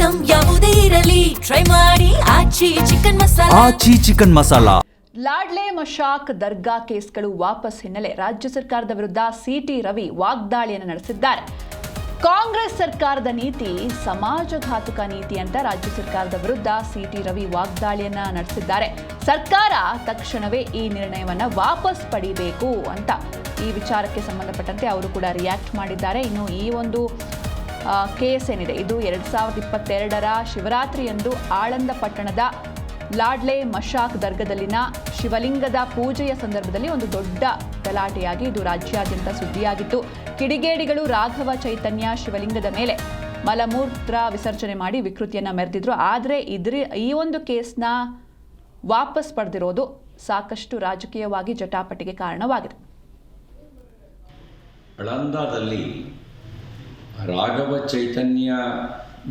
Item ಯಾವುದೇ ಇರಲಿ try ಮಾಡಿ ಆಚಿ ಚಿಕನ್ ಮಸಾಲಾ. ಲಾಡ್ಲೆ ಮಶಾಕ್ ದರ್ಗಾ ಕೇಸ್ಗಳು ವಾಪಸ್ ಹಿನ್ನೆಲೆ ರಾಜ್ಯ ಸರ್ಕಾರದ ವಿರುದ್ಧ ಸಿಟಿ ರವಿ ವಾಗ್ದಾಳಿಯನ್ನು ನಡೆಸಿದ್ದಾರೆ. ಕಾಂಗ್ರೆಸ್ ಸರ್ಕಾರದ ನೀತಿ ಸಮಾಜಘಾತುಕ ನೀತಿ ಅಂತ ರಾಜ್ಯ ಸರ್ಕಾರದ ವಿರುದ್ಧ ಸಿಟಿ ರವಿ ವಾಗ್ದಾಳಿಯನ್ನ ನಡೆಸಿದ್ದಾರೆ. ಸರ್ಕಾರ ತಕ್ಷಣವೇ ಈ ನಿರ್ಣಯವನ್ನ ವಾಪಸ್ ಪಡಿಬೇಕು ಅಂತ ಈ ವಿಚಾರಕ್ಕೆ ಸಂಬಂಧಪಟ್ಟಂತೆ ಅವರು ಕೂಡ ರಿಯಾಕ್ಟ್ ಮಾಡಿದ್ದಾರೆ. ಇನ್ನು ಈ ಒಂದು ಕೇಸ್ ಏನಿದೆ ಇದು 2022ರ ಶಿವರಾತ್ರಿಯಂದು ಆಳಂದ ಪಟ್ಟಣದ ಲಾಡ್ಲೆ ಮಶಾಕ್ ದರ್ಗದಲ್ಲಿನ ಶಿವಲಿಂಗದ ಪೂಜೆಯ ಸಂದರ್ಭದಲ್ಲಿ ಒಂದು ದೊಡ್ಡ ಗಲಾಟೆಯಾಗಿ ಇದು ರಾಜ್ಯಾದ್ಯಂತ ಸುದ್ದಿಯಾಗಿತ್ತು. ಕಿಡಿಗೇಡಿಗಳು ರಾಘವ ಚೈತನ್ಯ ಶಿವಲಿಂಗದ ಮೇಲೆ ಮಲಮೂತ್ರ ವಿಸರ್ಜನೆ ಮಾಡಿ ವಿಕೃತಿಯನ್ನು ಮೆರೆದಿದ್ರು. ಆದರೆ ಈ ಒಂದು ಕೇಸ್ನ ವಾಪಸ್ ಪಡೆದಿರೋದು ಸಾಕಷ್ಟು ರಾಜಕೀಯವಾಗಿ ಜಟಾಪಟಿಗೆ ಕಾರಣವಾಗಿದೆ. ಆಳಂದದಲ್ಲಿ ರಾಘವ ಚೈತನ್ಯ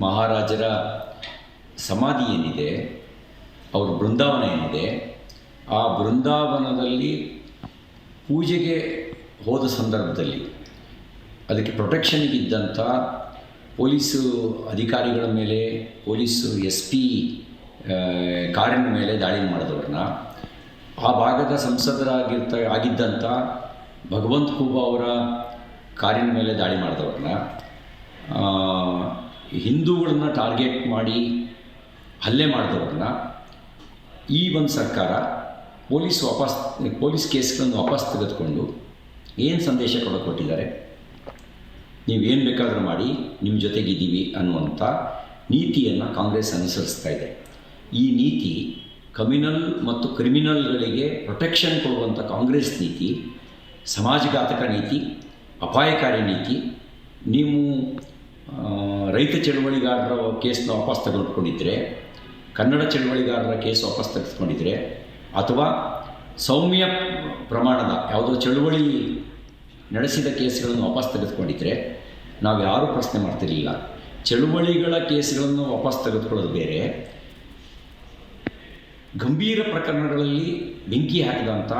ಮಹಾರಾಜರ ಸಮಾಧಿ ಏನಿದೆ, ಅವ್ರ ಬೃಂದಾವನ ಏನಿದೆ, ಆ ಬೃಂದಾವನದಲ್ಲಿ ಪೂಜೆಗೆ ಹೋದ ಸಂದರ್ಭದಲ್ಲಿ ಅದಕ್ಕೆ ಪ್ರೊಟೆಕ್ಷನ್ಗಿದ್ದಂಥ ಪೊಲೀಸು ಅಧಿಕಾರಿಗಳ ಮೇಲೆ, ಪೊಲೀಸು SP ಕಾರಿನ ಮೇಲೆ ದಾಳಿ ಮಾಡಿದವ್ರನ್ನ, ಆ ಭಾಗದ ಆಗಿದ್ದಂಥ ಭಗವಂತ ಖೂಬಾ ಅವರ ಕಾರಿನ ಮೇಲೆ ದಾಳಿ ಮಾಡಿದವ್ರನ್ನ, ಹಿಂದೂಗಳನ್ನ ಟಾರ್ಗೆಟ್ ಮಾಡಿ ಹಲ್ಲೆ ಮಾಡಿದವ್ರನ್ನ ಈ ಒಂದು ಸರ್ಕಾರ ಪೊಲೀಸ್ ಕೇಸ್ಗಳನ್ನು ವಾಪಸ್ ತೆಗೆದುಕೊಂಡು ಏನು ಸಂದೇಶ ಕೊಟ್ಟಿದ್ದಾರೆ, ನೀವೇನು ಬೇಕಾದರೂ ಮಾಡಿ, ನಿಮ್ಮ ಜೊತೆಗಿದ್ದೀವಿ ಅನ್ನುವಂಥ ನೀತಿಯನ್ನು ಕಾಂಗ್ರೆಸ್ ಅನುಸರಿಸ್ತಾ ಇದೆ. ಈ ನೀತಿ ಕಮ್ಯುನಲ್ ಮತ್ತು ಕ್ರಿಮಿನಲ್ಗಳಿಗೆ ಪ್ರೊಟೆಕ್ಷನ್ ಕೊಡುವಂಥ ಕಾಂಗ್ರೆಸ್ ನೀತಿ ಸಮಾಜಘಾತಕ ನೀತಿ, ಅಪಾಯಕಾರಿ ನೀತಿ. ನೀವು ರೈತ ಚಳವಳಿಗಾರರ ಕೇಸ್ನ ವಾಪಸ್ ತೆಗೆದುಕೊಂಡಿದ್ದರೆ, ಕನ್ನಡ ಚಳವಳಿಗಾರರ ಕೇಸ್ ವಾಪಸ್ ತೆಗೆದುಕೊಂಡಿದ್ದರೆ, ಅಥವಾ ಸೌಮ್ಯ ಪ್ರಮಾಣದ ಯಾವುದೋ ಚಳವಳಿ ನಡೆಸಿದ ಕೇಸ್ಗಳನ್ನು ವಾಪಸ್ ತೆಗೆದುಕೊಂಡಿದ್ದರೆ ನಾವು ಯಾರೂ ಪ್ರಶ್ನೆ ಮಾಡ್ತಿರಲಿಲ್ಲ. ಚಳವಳಿಗಳ ಕೇಸ್ಗಳನ್ನು ವಾಪಸ್ ತೆಗೆದುಕೊಳ್ಳೋದು ಬೇರೆ, ಗಂಭೀರ ಪ್ರಕರಣಗಳಲ್ಲಿ ಬೆಂಕಿ ಹಾಕಿದಂಥ